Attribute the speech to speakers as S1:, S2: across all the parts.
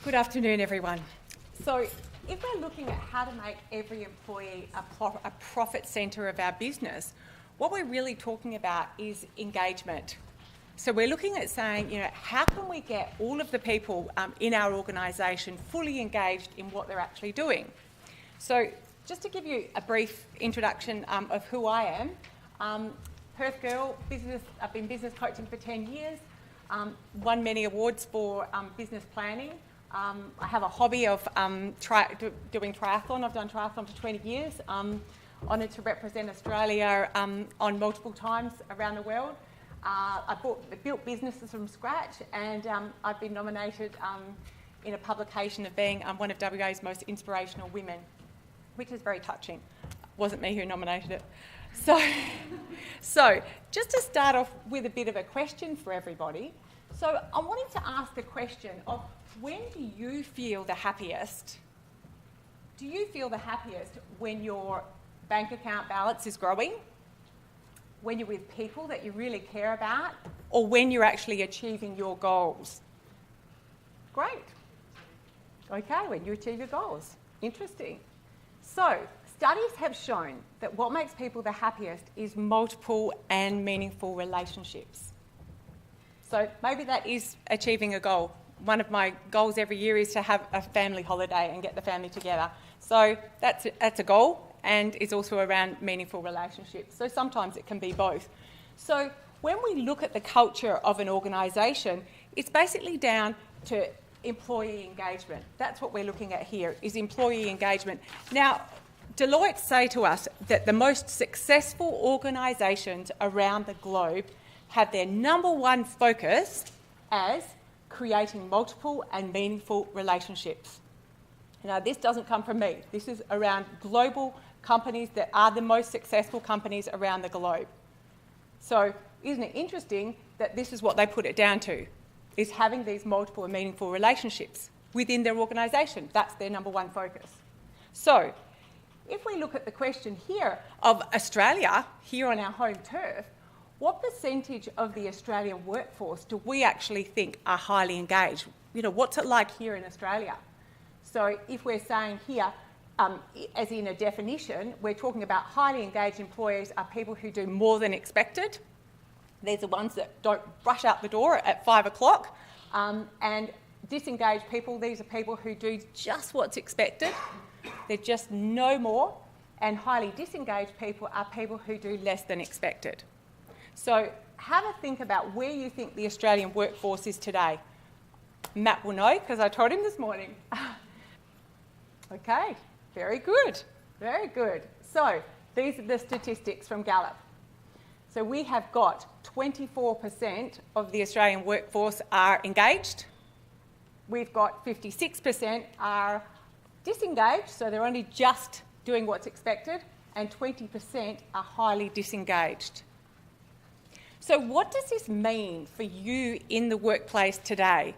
S1: Good afternoon, everyone. So if we're looking at how to make every employee a profit centre of our business, what we're really talking about is engagement. So we're looking at saying, how can we get all of the people in our organisation fully engaged in what they're actually doing? So just to give you a brief introduction of who I am, Perth girl, I've been business coaching for 10 years, won many awards for business planning. I have a hobby of doing triathlon. I've done triathlon for 20 years. Honoured to represent Australia on multiple times around the world. I built businesses from scratch, and I've been nominated in a publication of being one of WA's most inspirational women, which is very touching. Wasn't me who nominated it. So just to start off with a bit of a question for everybody. So I'm wanting to ask the question of, when do you feel the happiest? Do you feel the happiest when your bank account balance is growing? When you're with people that you really care about? Or when you're actually achieving your goals? Great. Okay, when you achieve your goals. Interesting. So studies have shown that what makes people the happiest is multiple and meaningful relationships. So maybe that is achieving a goal. One of my goals every year is to have a family holiday and get the family together. So that's a goal, and it's also around meaningful relationships. So sometimes it can be both. So when we look at the culture of an organisation, it's basically down to employee engagement. That's what we're looking at here, is employee engagement. Now, Deloitte say to us that the most successful organisations around the globe have their number one focus as creating multiple and meaningful relationships. Now, this doesn't come from me. This is around global companies that are the most successful companies around the globe. So isn't it interesting that this is what they put it down to, is having these multiple and meaningful relationships within their organisation. That's their number one focus. So if we look at the question here of Australia, here on our home turf, what percentage of the Australian workforce do we actually think are highly engaged? What's it like here in Australia? So if we're saying here, as in a definition, we're talking about highly engaged employees are people who do more than expected. They're the ones that don't rush out the door at 5 o'clock. And disengaged people, these are people who do just what's expected. They're just no more. And highly disengaged people are people who do less than expected. So have a think about where you think the Australian workforce is today. Matt will know, because I told him this morning. Okay, very good, very good. So these are the statistics from Gallup. So we have got 24% of the Australian workforce are engaged. We've got 56% are disengaged, so they're only just doing what's expected, and 20% are highly disengaged. So what does this mean for you in the workplace today?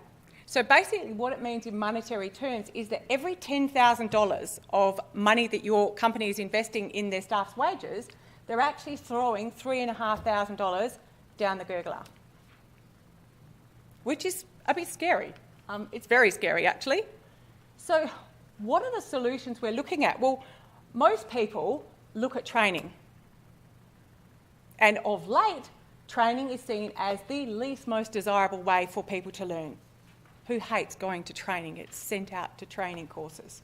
S1: So basically what it means in monetary terms is that every $10,000 of money that your company is investing in their staff's wages, they're actually throwing $3,500 down the gurgler, which is a bit scary. It's very scary, actually. So what are the solutions we're looking at? Well, most people look at training. And of late, training is seen as the least most desirable way for people to learn. Who hates going to training? It's sent out to training courses.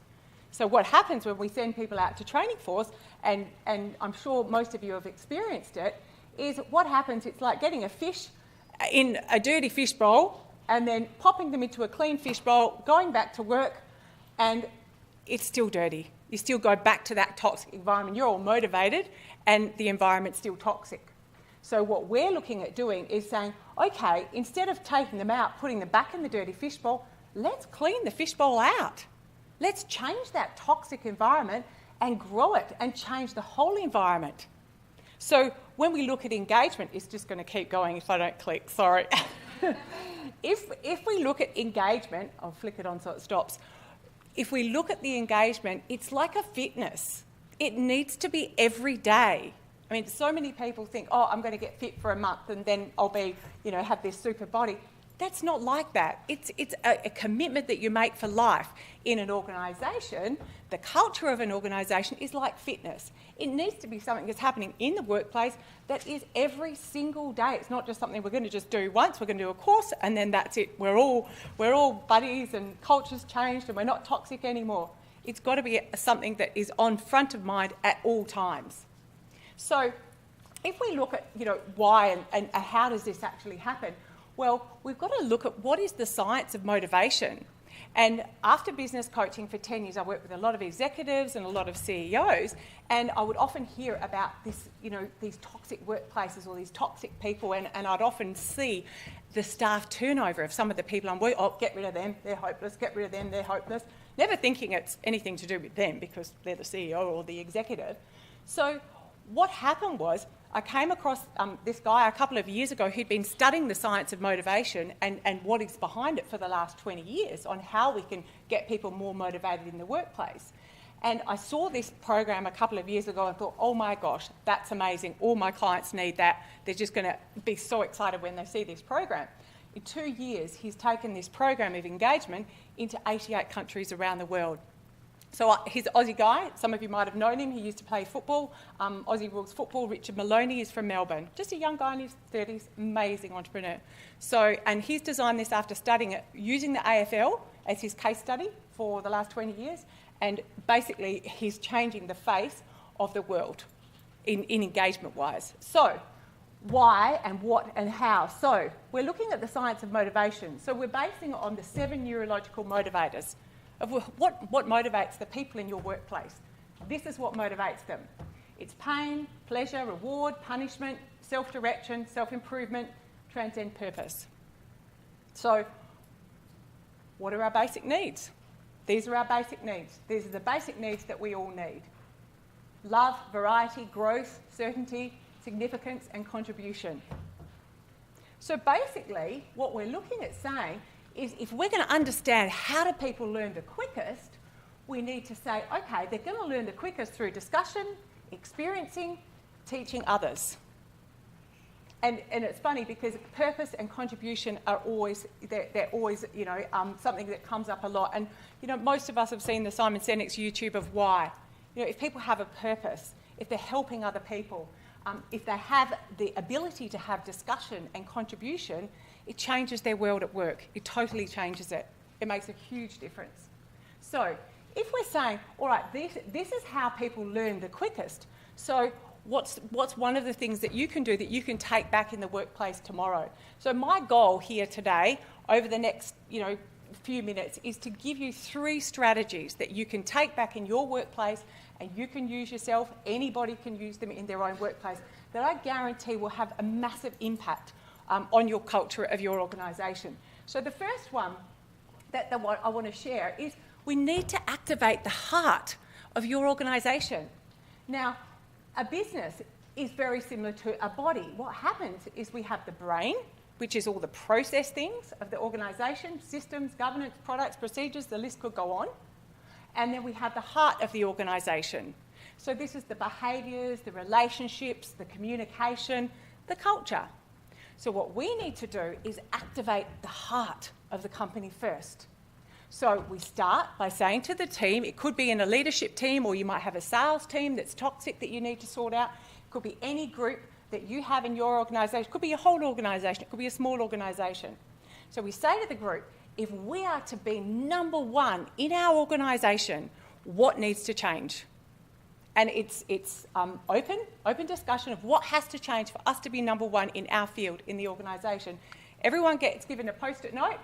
S1: So what happens when we send people out to training course, and I'm sure most of you have experienced it, is what happens, it's like getting a fish in a dirty fish bowl and then popping them into a clean fish bowl, going back to work, and it's still dirty. You still go back to that toxic environment. You're all motivated and the environment's still toxic. So what we're looking at doing is saying, okay, instead of taking them out, putting them back in the dirty fishbowl, let's clean the fishbowl out. Let's change that toxic environment and grow it and change the whole environment. So when we look at engagement, it's just going to keep going if I don't click, sorry. If we look at engagement, I'll flick it on so it stops. If we look at the engagement, it's like a fitness. It needs to be every day. I mean, so many people think, oh, I'm going to get fit for a month and then I'll be, have this super body. That's not like that. It's a commitment that you make for life. In an organisation, the culture of an organisation is like fitness. It needs to be something that's happening in the workplace that is every single day. It's not just something we're going to just do once. We're going to do a course and then that's it. We're all buddies and culture's changed and we're not toxic anymore. It's got to be something that is on front of mind at all times. So if we look at, why and how does this actually happen, well, we've got to look at what is the science of motivation. And after business coaching for 10 years, I worked with a lot of executives and a lot of CEOs, and I would often hear about this, these toxic workplaces or these toxic people, and I'd often see the staff turnover of some of the people I'm working with. Oh, get rid of them, they're hopeless, get rid of them, they're hopeless. Never thinking it's anything to do with them because they're the CEO or the executive. So what happened was I came across this guy a couple of years ago who'd been studying the science of motivation and what is behind it for the last 20 years on how we can get people more motivated in the workplace. And I saw this program a couple of years ago and thought, oh my gosh, that's amazing. All my clients need that. They're just going to be so excited when they see this program. In 2 years, he's taken this program of engagement into 88 countries around the world. So he's an Aussie guy. Some of you might have known him. He used to play football, Aussie rules football. Richard Maloney is from Melbourne. Just a young guy in his 30s, amazing entrepreneur. So, and he's designed this after studying it, using the AFL as his case study for the last 20 years. And basically, he's changing the face of the world in engagement-wise. So, why and what and how? So, we're looking at the science of motivation. So, we're basing it on the 7 neurological motivators of what motivates the people in your workplace. This is what motivates them. It's pain, pleasure, reward, punishment, self-direction, self-improvement, transcend purpose. So, what are our basic needs? These are our basic needs. These are the basic needs that we all need. Love, variety, growth, certainty, significance, and contribution. So basically, what we're looking at saying is if we're going to understand how do people learn the quickest, we need to say, okay, they're going to learn the quickest through discussion, experiencing, teaching others. And it's funny because purpose and contribution are always, they're always, something that comes up a lot. And, most of us have seen the Simon Sinek's YouTube of why. If people have a purpose, if they're helping other people, if they have the ability to have discussion and contribution, it changes their world at work. It totally changes it. It makes a huge difference. So if we're saying, all right, this is how people learn the quickest, so what's one of the things that you can do that you can take back in the workplace tomorrow? So my goal here today, over the next few minutes, is to give you 3 strategies that you can take back in your workplace and you can use yourself. Anybody can use them in their own workplace that I guarantee will have a massive impact on your culture of your organisation. So the first one that I want to share is we need to activate the heart of your organisation. Now, a business is very similar to a body. What happens is we have the brain, which is all the process things of the organisation, systems, governance, products, procedures, the list could go on. And then we have the heart of the organisation. So this is the behaviours, the relationships, the communication, the culture. So what we need to do is activate the heart of the company first. So we start by saying to the team, it could be in a leadership team or you might have a sales team that's toxic that you need to sort out. It could be any group that you have in your organisation. It could be a whole organisation. It could be a small organisation. So we say to the group, if we are to be number one in our organisation, what needs to change? And it's open discussion of what has to change for us to be number one in our field, in the organisation. Everyone gets given a post-it note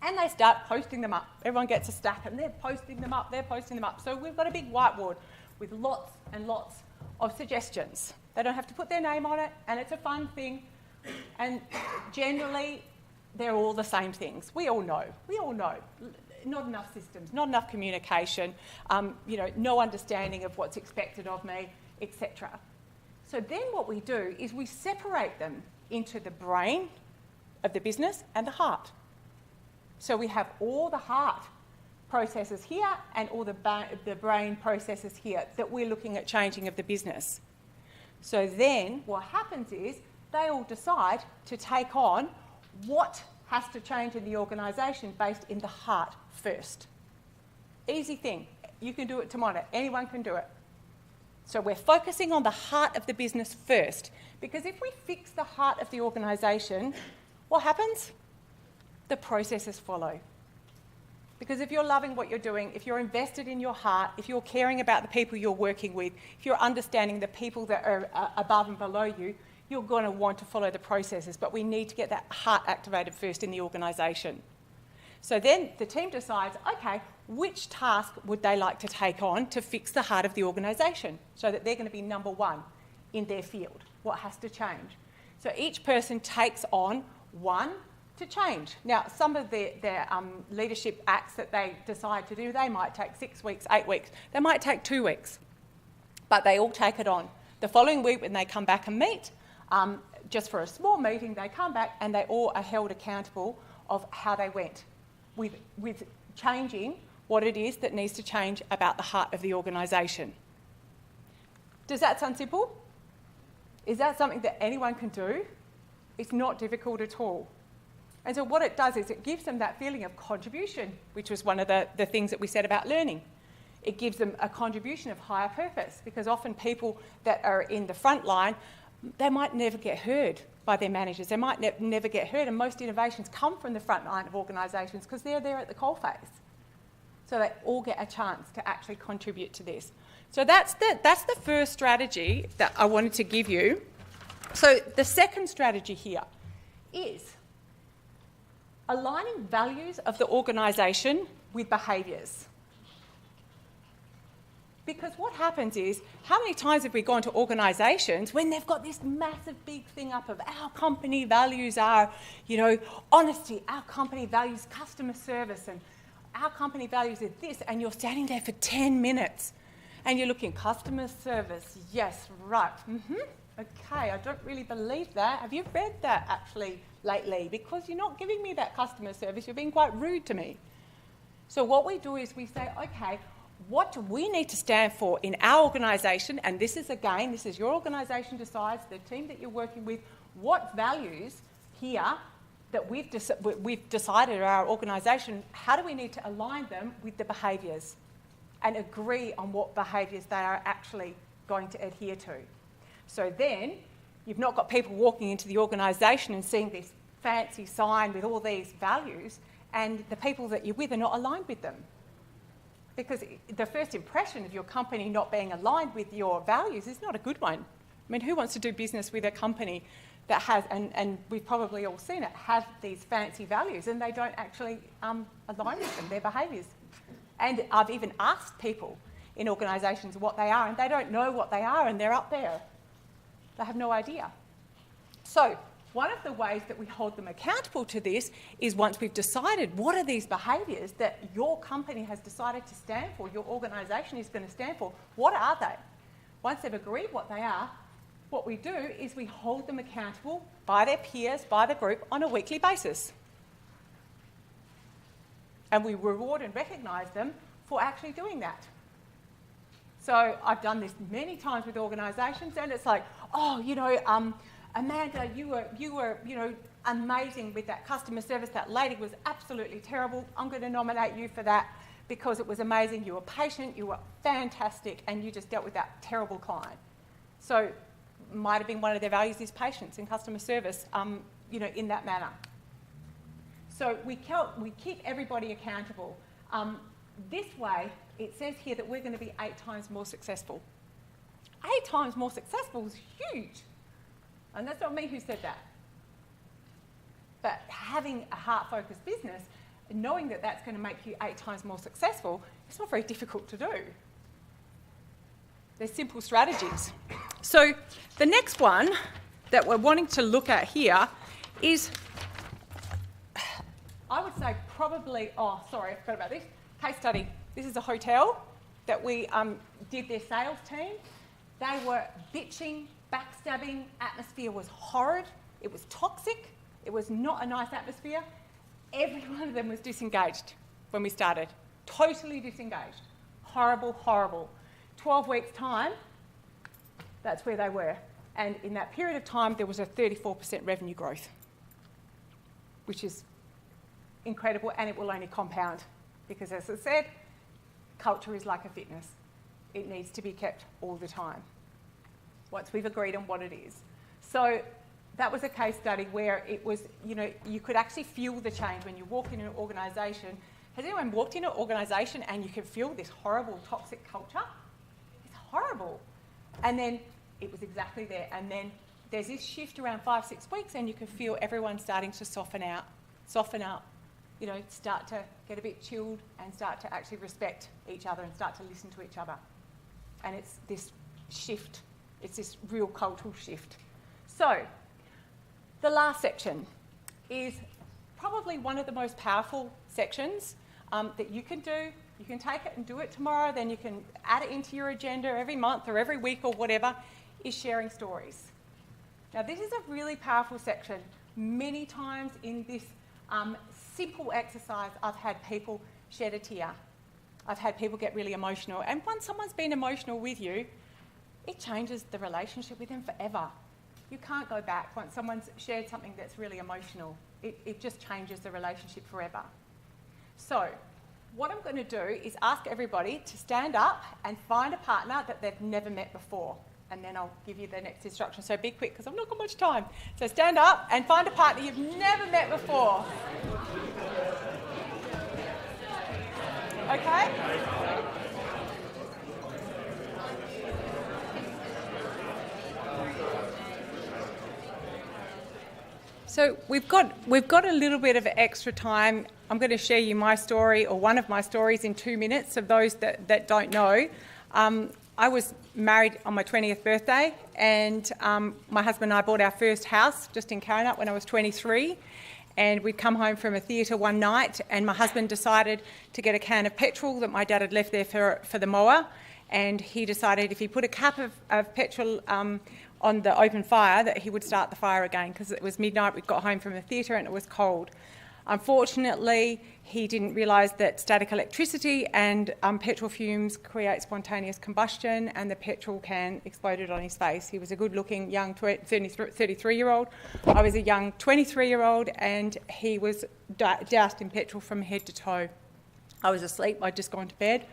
S1: and they start posting them up. Everyone gets a stack and they're posting them up, So we've got a big whiteboard with lots and lots of suggestions. They don't have to put their name on it and it's a fun thing. And generally, they're all the same things. We all know. Not enough systems, not enough communication, no understanding of what's expected of me, etc. So then what we do is we separate them into the brain of the business and the heart. So we have all the heart processes here and all the brain processes here that we're looking at changing of the business. So then what happens is they all decide to take on what has to change in the organisation based in the heart first. Easy thing. You can do it tomorrow. Anyone can do it. So we're focusing on the heart of the business first, because if we fix the heart of the organisation, what happens? The processes follow. Because if you're loving what you're doing, if you're invested in your heart, if you're caring about the people you're working with, if you're understanding the people that are above and below you, you're going to want to follow the processes. But we need to get that heart activated first in the organisation. So then the team decides, okay, which task would they like to take on to fix the heart of the organisation so that they're going to be number one in their field? What has to change? So each person takes on one to change. Now, some of their leadership acts that they decide to do, they might take 6 weeks, 8 weeks. They might take 2 weeks, but they all take it on. The following week when they come back and meet, just for a small meeting, they come back and they all are held accountable of how they went with changing what it is that needs to change about the heart of the organisation. Does that sound simple? Is that something that anyone can do? It's not difficult at all. And so what it does is it gives them that feeling of contribution, which was one of the things that we said about learning. It gives them a contribution of higher purpose, because often people that are in the front line, they might never get heard by their managers. They might never get heard, and most innovations come from the front line of organisations because they're there at the coalface. So they all get a chance to actually contribute to this. So that's the first strategy that I wanted to give you. So the second strategy here is aligning values of the organisation with behaviours. Because what happens is, how many times have we gone to organisations when they've got this massive big thing up of our company values are, honesty, our company values customer service, and our company values is this, and you're standing there for 10 minutes and you're looking, customer service, yes, right, okay, I don't really believe that. Have you read that actually lately? Because you're not giving me that customer service, you're being quite rude to me. So what we do is we say, okay, what do we need to stand for in our organisation? And this is your organisation decides, the team that you're working with, what values here that we've decided are our organisation, how do we need to align them with the behaviours and agree on what behaviours they are actually going to adhere to? So then you've not got people walking into the organisation and seeing this fancy sign with all these values, and the people that you're with are not aligned with them. Because the first impression of your company not being aligned with your values is not a good one. I mean, who wants to do business with a company that has, and we've probably all seen it, have these fancy values and they don't actually align with them, their behaviours? And I've even asked people in organisations what they are, and they don't know what they are, and they're up there. They have no idea. So one of the ways that we hold them accountable to this is, once we've decided what are these behaviours that your company has decided to stand for, your organisation is going to stand for, what are they? Once they've agreed what they are, what we do is we hold them accountable by their peers, by the group, on a weekly basis. And we reward and recognise them for actually doing that. So I've done this many times with organisations, and it's like, oh, Amanda, you were, amazing with that customer service. That lady was absolutely terrible. I'm going to nominate you for that because it was amazing. You were patient, you were fantastic, and you just dealt with that terrible client. So might have been one of their values is patience and customer service, in that manner. So we keep everybody accountable. This way, it says here that we're going to be 8 times more successful. 8 times more successful is huge. And that's not me who said that. But having a heart-focused business, knowing that that's going to make you 8 times more successful, it's not very difficult to do. They're simple strategies. So the next one that we're wanting to look at here is, I would say probably, I forgot about this, case study. This is a hotel that we did their sales team. They were bitching, backstabbing, atmosphere was horrid, it was toxic, it was not a nice atmosphere. Every one of them was disengaged when we started, totally disengaged. Horrible, horrible. 12 weeks' time, that's where they were. And in that period of time, there was a 34% revenue growth, which is incredible, and it will only compound because, as I said, culture is like a fitness. It needs to be kept all the time once we've agreed on what it is. So that was a case study where it was, you could actually feel the change when you walk in an organisation. Has anyone walked in an organisation and you can feel this horrible toxic culture? It's horrible. And then it was exactly there. And then there's this shift around 5-6 weeks and you can feel everyone starting to soften up, start to get a bit chilled and start to actually respect each other and start to listen to each other. And it's this shift. It's this real cultural shift. So the last section is probably one of the most powerful sections that you can do. You can take it and do it tomorrow, then you can add it into your agenda every month or every week or whatever, is sharing stories. Now, this is a really powerful section. Many times in this simple exercise, I've had people shed a tear. I've had people get really emotional. And once someone's been emotional with you, it changes the relationship with them forever. You can't go back once someone's shared something that's really emotional. It just changes the relationship forever. So what I'm going to do is ask everybody to stand up and find a partner that they've never met before. And then I'll give you the next instruction. So be quick because I've not got much time. So stand up and find a partner you've never met before. Okay? So we've got a little bit of extra time. I'm going to share you my story, or one of my stories, in 2 minutes of those that don't know. I was married on my 20th birthday, and my husband and I bought our first house just in Karrinyup when I was 23. And we'd come home from a theatre one night, and my husband decided to get a can of petrol that my dad had left there for the mower. And he decided if he put a cap of petrol on the open fire, that he would start the fire again, because it was midnight. We'd got home from the theatre and it was cold. Unfortunately, he didn't realise that static electricity and petrol fumes create spontaneous combustion, and the petrol can exploded on his face. He was a good-looking young 33-year-old. I was a young 23-year-old, and he was doused in petrol from head to toe. I was asleep. I'd just gone to bed.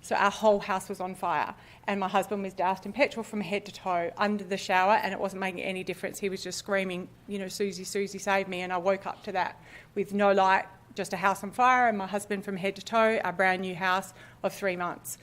S1: So our whole house was on fire, and my husband was doused in petrol from head to toe under the shower, and it wasn't making any difference. He was just screaming, Susie, Susie, save me. And I woke up to that with no light, just a house on fire, and my husband from head to toe, our brand new house of 3 months.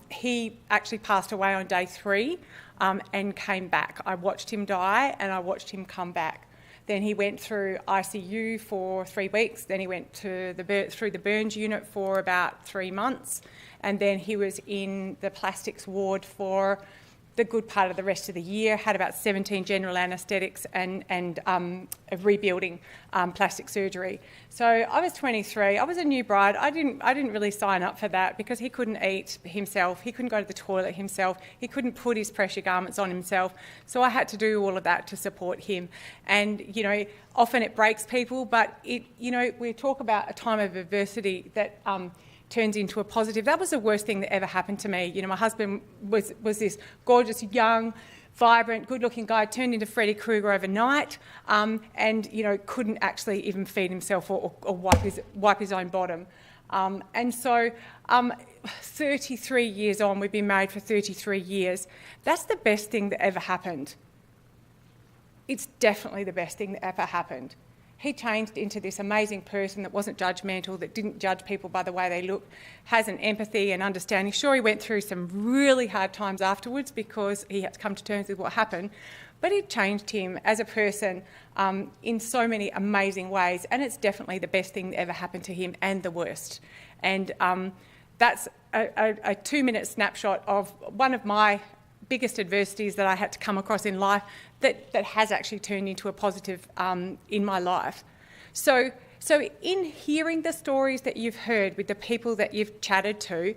S1: He actually passed away on day 3 and came back. I watched him die and I watched him come back. Then he went through ICU for 3 weeks. Then he went through the burns unit for about 3 months. And then he was in the plastics ward for the good part of the rest of the year, had about 17 general anaesthetics and rebuilding plastic surgery. So I was 23. I was a new bride. I didn't really sign up for that because he couldn't eat himself. He couldn't go to the toilet himself. He couldn't put his pressure garments on himself. So I had to do all of that to support him. And, often it breaks people, but we talk about a time of adversity that turns into a positive. That was the worst thing that ever happened to me. My husband was this gorgeous, young, vibrant, good-looking guy, turned into Freddy Krueger overnight, and couldn't actually even feed himself or wipe his own bottom. And so 33 years on, we've been married for 33 years. That's the best thing that ever happened. It's definitely the best thing that ever happened. He changed into this amazing person that wasn't judgmental, that didn't judge people by the way they looked, has an empathy and understanding. Sure, he went through some really hard times afterwards because he had to come to terms with what happened, but it changed him as a person in so many amazing ways, and it's definitely the best thing that ever happened to him and the worst. And that's a 2-minute snapshot of one of my biggest adversities that I had to come across in life that has actually turned into a positive in my life. So in hearing the stories that you've heard with the people that you've chatted to,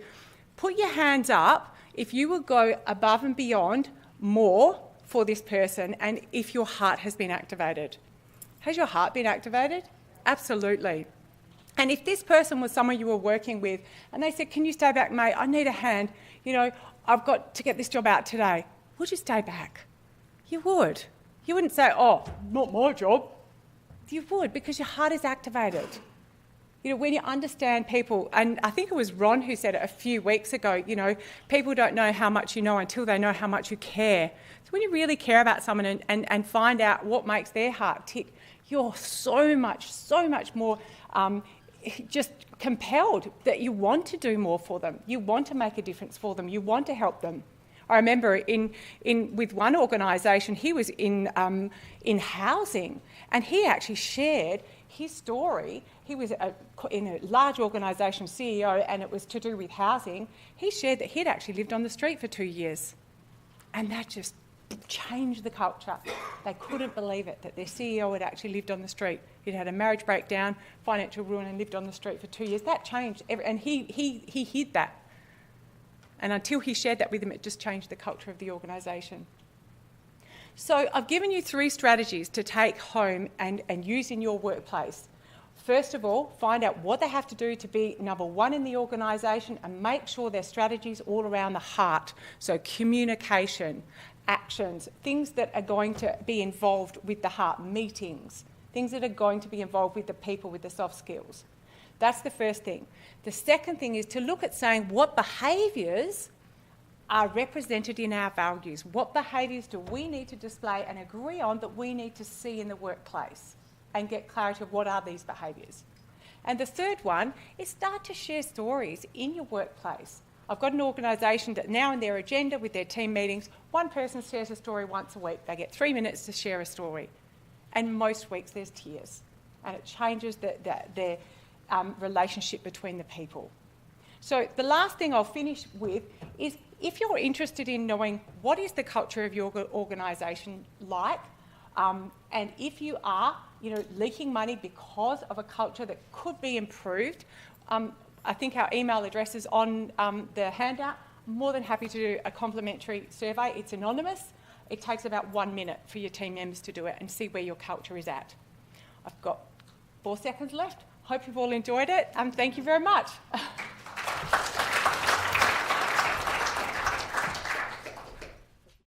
S1: put your hands up if you will go above and beyond more for this person and if your heart has been activated. Has your heart been activated? Absolutely. And if this person was someone you were working with and they said, can you stay back, mate? I need a hand. I've got to get this job out today. Would you stay back? You would. You wouldn't say, oh, not my job. You would, because your heart is activated. When you understand people, and I think it was Ron who said it a few weeks ago, people don't know how much you know until they know how much you care. So when you really care about someone and find out what makes their heart tick, you're so much more just compelled that you want to do more for them. You want to make a difference for them. You want to help them. I remember with one organisation, he was in housing, and he actually shared his story. He was in a large organisation, CEO, and it was to do with housing. He shared that he'd actually lived on the street for 2 years, and that just changed the culture. They couldn't believe it, that their CEO had actually lived on the street. He'd had a marriage breakdown, financial ruin, and lived on the street for 2 years. That changed, and he hid that. And until he shared that with them, it just changed the culture of the organisation. So I've given you 3 strategies to take home and use in your workplace. First of all, find out what they have to do to be number 1 in the organisation, and make sure their strategies all around the heart. So communication, actions, things that are going to be involved with the heart, meetings, things that are going to be involved with the people, with the soft skills. That's the first thing. The second thing is to look at saying what behaviours are represented in our values. What behaviours do we need to display and agree on that we need to see in the workplace, and get clarity of what are these behaviours. And the third one is start to share stories in your workplace. I've got an organisation that now in their agenda with their team meetings, one person shares a story once a week. They get 3 minutes to share a story. And most weeks there's tears. And it changes their relationship between the people. So the last thing I'll finish with is, if you're interested in knowing what is the culture of your organisation like, and if you are, leaking money because of a culture that could be improved, I think our email address is on the handout. I'm more than happy to do a complimentary survey. It's anonymous. It takes about 1 minute for your team members to do it and see where your culture is at. I've got 4 seconds left. Hope you've all enjoyed it. Thank you very much.